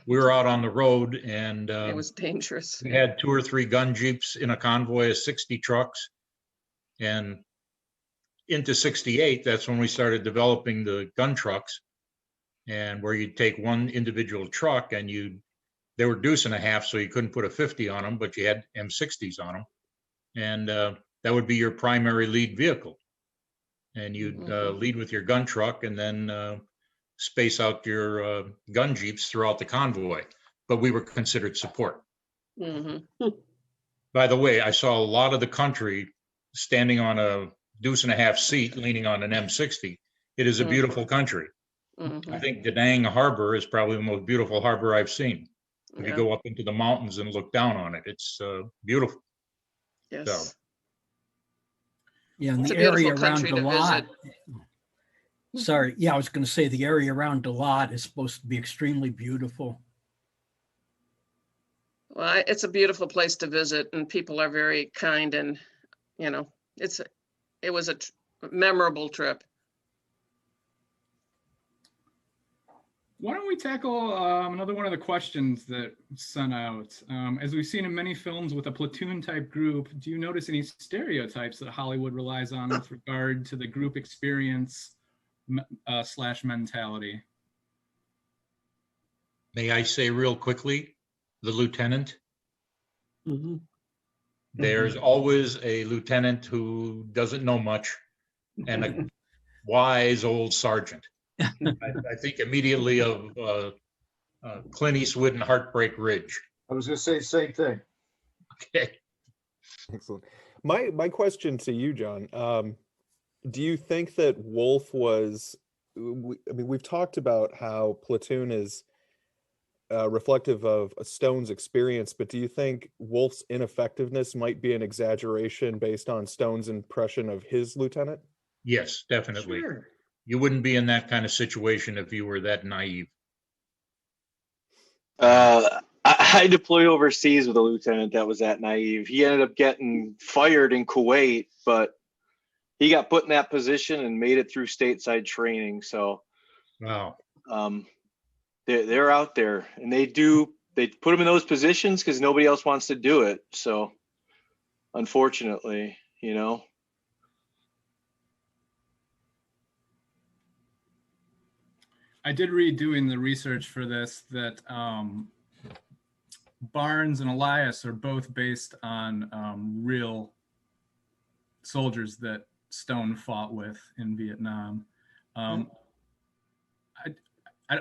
We were out on the road, and it was dangerous. We had 2 or 3 gun jeeps in a convoy of 60 trucks, and into 68, that's when we started developing the gun trucks, and where you'd take one individual truck and they were deuce and a half, so you couldn't put a 50 on them, but you had M60s on them, and that would be your primary lead vehicle, and you'd lead with your gun truck and then space out your gun jeeps throughout the convoy. But we were considered support. By the way, I saw a lot of the country standing on a deuce and a half seat leaning on an M60. It is a beautiful country. Mhm. I think Da Nang Harbor is probably the most beautiful harbor I've seen. If you Yeah. go up into the mountains and look down on it, it's beautiful. Yes. Yeah, and It's a the area beautiful around country to Dalat. visit. Sorry, yeah, I was going to say the area around Dalat is supposed to be extremely beautiful. Well, it's a beautiful place to visit, and people are very kind, and it was a memorable trip. Why don't we tackle another one of the questions that was sent out? As we've seen in many films with a platoon type group, do you notice any stereotypes that Hollywood relies on with regard to the group experience / mentality? May I say real quickly, the lieutenant? Mhm. There's always a lieutenant who doesn't know much and a wise old sergeant. I think immediately of Clint Eastwood and Heartbreak Ridge. I was going to say the same thing. Okay. Excellent. My question to you, John, do you think that Wolf was, I mean, we've talked about how Platoon is reflective of Stone's experience, but do you think Wolf's ineffectiveness might be an exaggeration based on Stone's impression of his lieutenant? Yes, definitely. Sure. You wouldn't be in that kind of situation if you were that naive. I deployed overseas with a lieutenant that was that naive. He ended up getting fired in Kuwait, but he got put in that position and made it through stateside training. So, Wow. They're out there, and they put them in those positions because nobody else wants to do it. So, unfortunately, I did read doing the research for this that Barnes and Elias are both based on real soldiers that Stone fought with in Vietnam.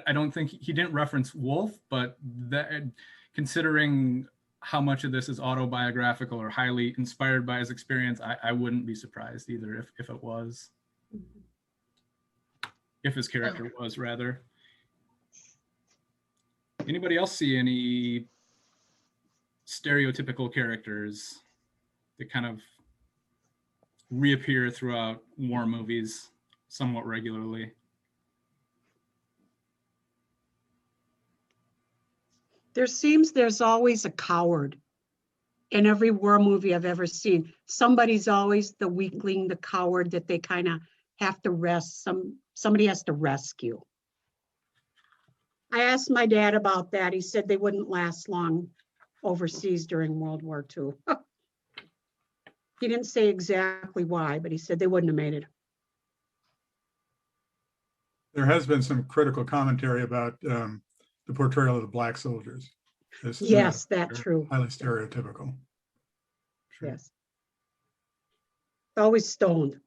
I don't think he didn't reference Wolf, but that, considering how much of this is autobiographical or highly inspired by his experience, I wouldn't be surprised either if it was. If his character was, rather. Anybody else see any stereotypical characters that kind of reappear throughout war movies somewhat regularly? There's always a coward in every war movie I've ever seen. Somebody's always the weakling, the coward that they kind of have to somebody has to rescue. I asked my dad about that. He said they wouldn't last long overseas during World War II. He didn't say exactly why, but he said they wouldn't have made it. There has been some critical commentary about the portrayal of the black soldiers. It's, Yes, that's true. highly stereotypical. Yes. Always stoned.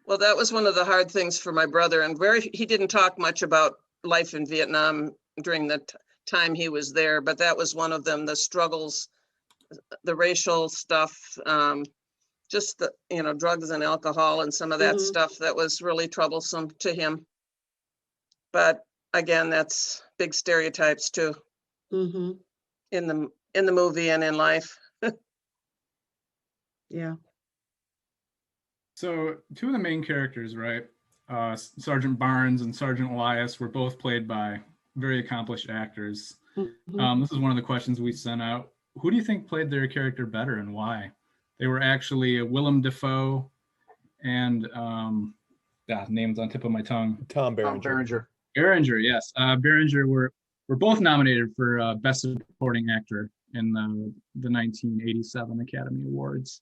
Well, that was one of the hard things for my brother, and he didn't talk much about life in Vietnam during the time he was there, but that was one of them, the struggles, the racial stuff, just the, drugs and alcohol and some of that stuff that was really troublesome to him. But again, that's big stereotypes too, in the movie and in life. Yeah. So two of the main characters, right? Sergeant Barnes and Sergeant Elias were both played by very accomplished actors. This is one of the questions we sent out. Who do you think played their character better and why? They were actually Willem Dafoe and name's on tip of my tongue. Tom Berenger. Berenger. Berenger, yes. Berenger were both nominated for Best Supporting Actor in the 1987 Academy Awards.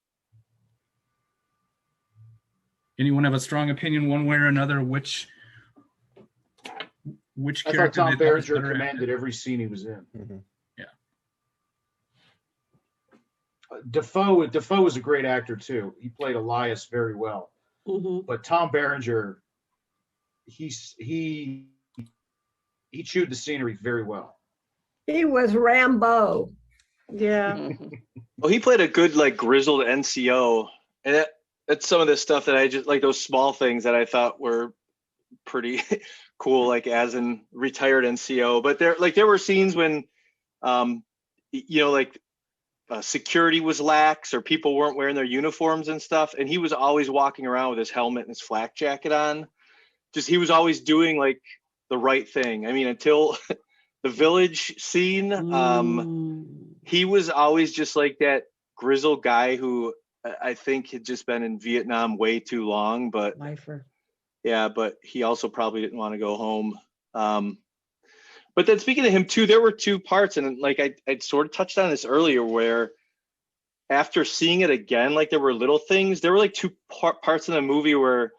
Anyone have a strong opinion one way or another which I thought character Tom did Berenger better commanded every scene he was in. Yeah. Dafoe was a great actor too. He played Elias very well. But Tom Berenger, he chewed the scenery very well. He was Rambo. Yeah. Well, he played a good, grizzled NCO. And that's some of the stuff that I just like, those small things that I thought were pretty cool, like as a retired NCO. But there were scenes when, like security was lax or people weren't wearing their uniforms and stuff. And he was always walking around with his helmet and his flak jacket on. Just, he was always doing like the right thing. I mean, until the village scene, he was always just like that grizzled guy who I think had just been in Vietnam way too long, but Lifer. yeah, but he also probably didn't want to go home. But then speaking of him too, there were two parts, and like I'd sort of touched on this earlier, where after seeing it again, like there were little things. There were like two parts in the movie where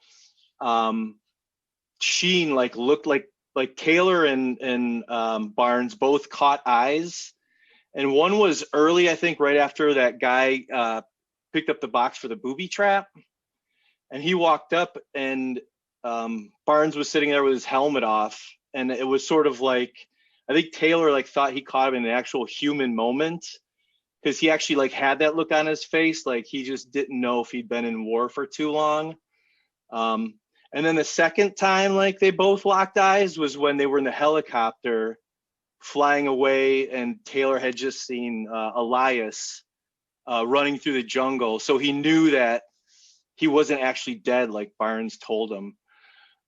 Sheen like looked like Taylor and Barnes both caught eyes, and one was early, I think, right after that guy picked up the box for the booby trap, and he walked up, and Barnes was sitting there with his helmet off, and it was sort of like, I think Taylor like thought he caught him in an actual human moment, because he actually like had that look on his face, like he just didn't know if he'd been in war for too long. And then the second time like they both locked eyes was when they were in the helicopter flying away, and Taylor had just seen Elias running through the jungle, so he knew that he wasn't actually dead like Barnes told him.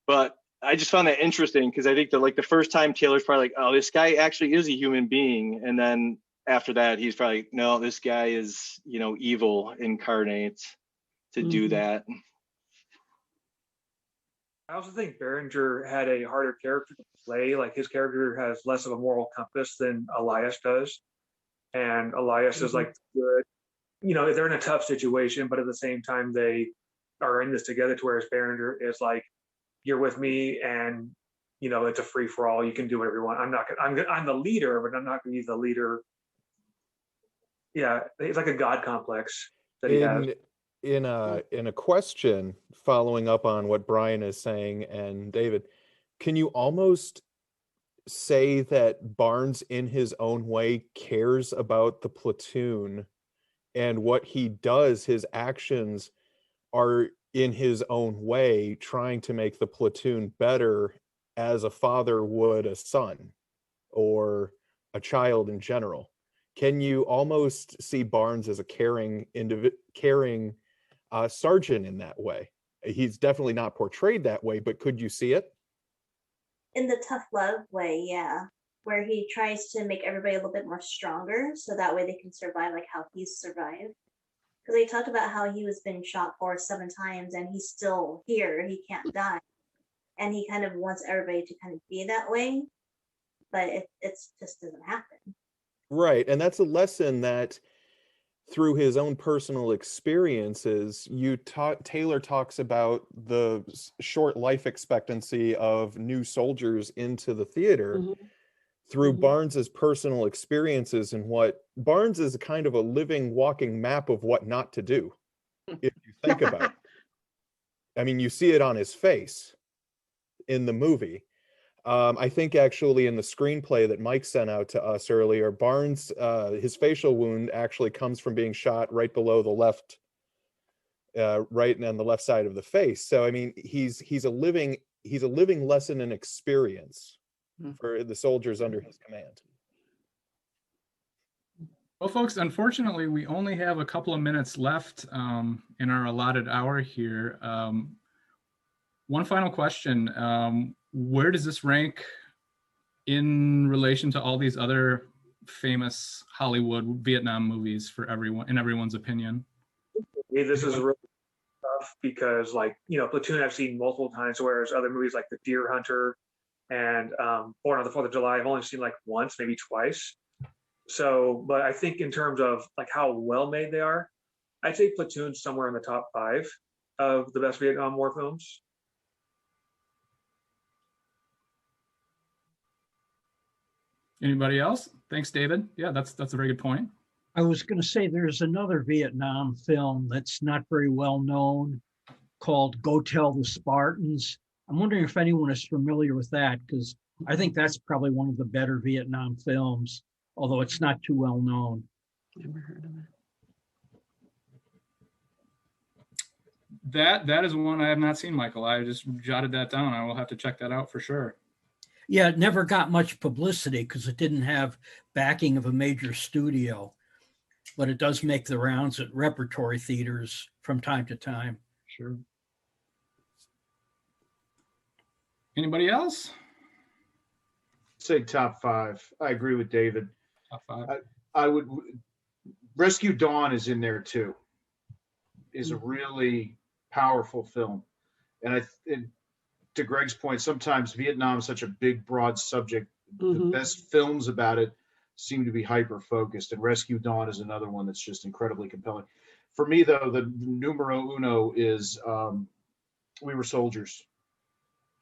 But I just found that interesting, because I think that like the first time Taylor's probably like, oh, this guy actually is a human being, and then after that he's probably, no, this guy is, evil incarnate to do that. I also think Berenger had a harder character to play. Like his character has less of a moral compass than Elias does, and Elias is like good. They're in a tough situation, but at the same time they are in this together. To whereas Berenger is like, you're with me, and it's a free for all. You can do whatever you want. I'm the leader, but I'm not going to be the leader. Yeah, it's like a god complex that he has. In a question following up on what Brian is saying and David, can you almost say that Barnes in his own way cares about the platoon, and what he does, his actions are in his own way trying to make the platoon better, as a father would a son or a child in general? Can you almost see Barnes as a caring sergeant in that way? He's definitely not portrayed that way, but could you see it? In the tough love way, yeah. Where he tries to make everybody a little bit more stronger, so that way they can survive like how he's survived. Because they talked about how he was been shot 7 times and he's still here, he can't die. And he kind of wants everybody to kind of be that way, but it just doesn't happen. Right, and that's a lesson that through his own personal experiences, Taylor talks about the short life expectancy of new soldiers into the theater through Barnes's personal experiences, and what Barnes is kind of a living, walking map of what not to do, if you think about it. I mean, you see it on his face in the movie. I think actually in the screenplay that Mike sent out to us earlier, Barnes, his facial wound actually comes from being shot right below the left, right on the left side of the face. So I mean, he's a living lesson in experience for the soldiers under his command. Well, folks, unfortunately, we only have a couple of minutes left in our allotted hour here. One final question. Where does this rank in relation to all these other famous Hollywood Vietnam movies for everyone, in everyone's opinion? This is really tough because, like, Platoon I've seen multiple times, whereas other movies like The Deer Hunter and Born on the 4th of July I've only seen like once, maybe twice. So, but I think in terms of like how well made they are, I'd say Platoon's somewhere in the top 5 of the best Vietnam War films. Anybody else? Thanks, David. Yeah, that's a very good point. I was going to say there's another Vietnam film that's not very well known called Go Tell the Spartans. I'm wondering if anyone is familiar with that, because I think that's probably one of the better Vietnam films, although it's not too well known. Never heard of it. That is one I have not seen, Michael. I just jotted that down. I will have to check that out for sure. Yeah, it never got much publicity because it didn't have backing of a major studio, but it does make the rounds at repertory theaters from time to time. Sure. Anybody else? Say top 5. I agree with David. Top 5. I would Rescue Dawn is in there too. Is a really powerful film, and to Greg's point, sometimes Vietnam is such a big, broad subject. The best films about it seem to be hyper focused, and Rescue Dawn is another one that's just incredibly compelling. For me, though, the numero uno is We Were Soldiers.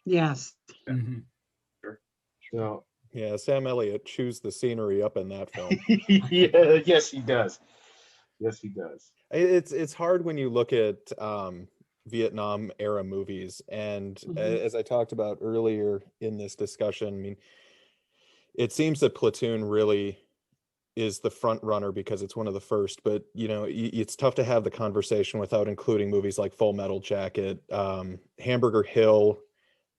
Yes. Mm-hmm. Sure. So Yeah, Sam Elliott chews the scenery up in that film. yeah, yes, he does. Yes, he does. It's hard when you look at Vietnam era movies, and as I talked about earlier in this discussion, I mean, it seems that Platoon really is the front runner because it's one of the first, but you know, it's tough to have the conversation without including movies like Full Metal Jacket, Hamburger Hill.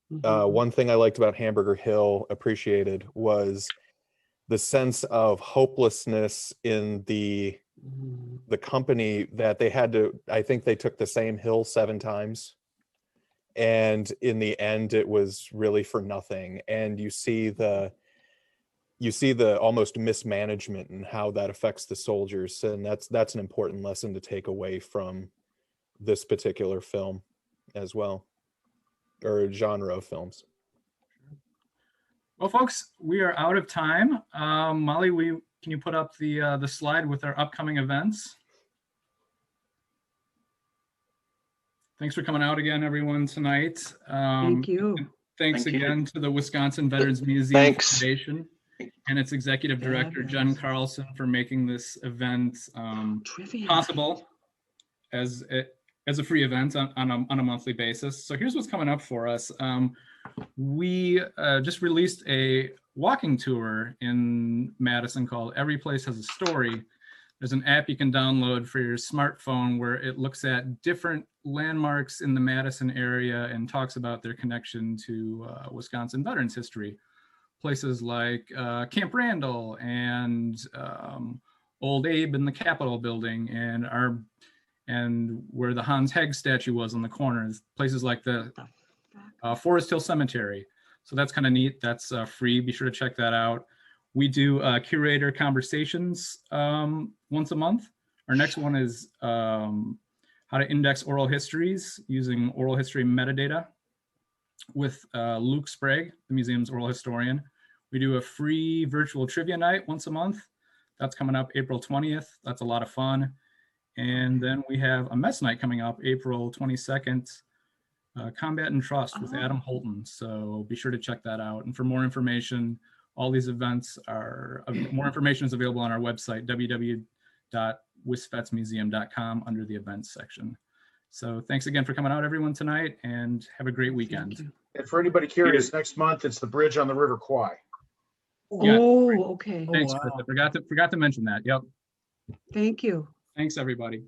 One thing I liked about Hamburger Hill, appreciated, was the sense of hopelessness in the company, that they had to, I think they took the same hill 7 times, and in the end it was really for nothing. And you see the almost mismanagement and how that affects the soldiers, and that's an important lesson to take away from this particular film as well, or genre of films. Well, folks, we are out of time. Molly, can you put up the slide with our upcoming events? Thanks for coming out again, everyone, tonight. Thank you. Thanks again to the Wisconsin Veterans Museum Foundation and its executive director, Jen Carlson, for making this event possible as a free event on a monthly basis. So here's what's coming up for us. We just released a walking tour in Madison called Every Place Has a Story. There's an app you can download for your smartphone where it looks at different landmarks in the Madison area and talks about their connection to Wisconsin veterans history. Places like Camp Randall and Old Abe in the Capitol building, and where the Hans Hegg statue was on the corner. Places like the Forest Hill Cemetery. So that's kind of neat. That's free. Be sure to check that out. We do curator conversations once a month. Our next one is how to index oral histories using oral history metadata with Luke Sprague, the museum's oral historian. We do a free virtual trivia night once a month. That's coming up April 20th. That's a lot of fun. And then we have a mess night coming up April 22nd, Combat and Trust with Adam Holton. So be sure to check that out. And for more information, all these events more information is available on our website, www.wisvetsmuseum.com, under the events section. So thanks again for coming out, everyone, tonight, and have a great weekend. And for anybody curious, next month it's the bridge on the River Kwai. Yeah. Oh, okay. Thanks, Chris. I forgot to mention that. Yep. Thank you. Thanks, everybody.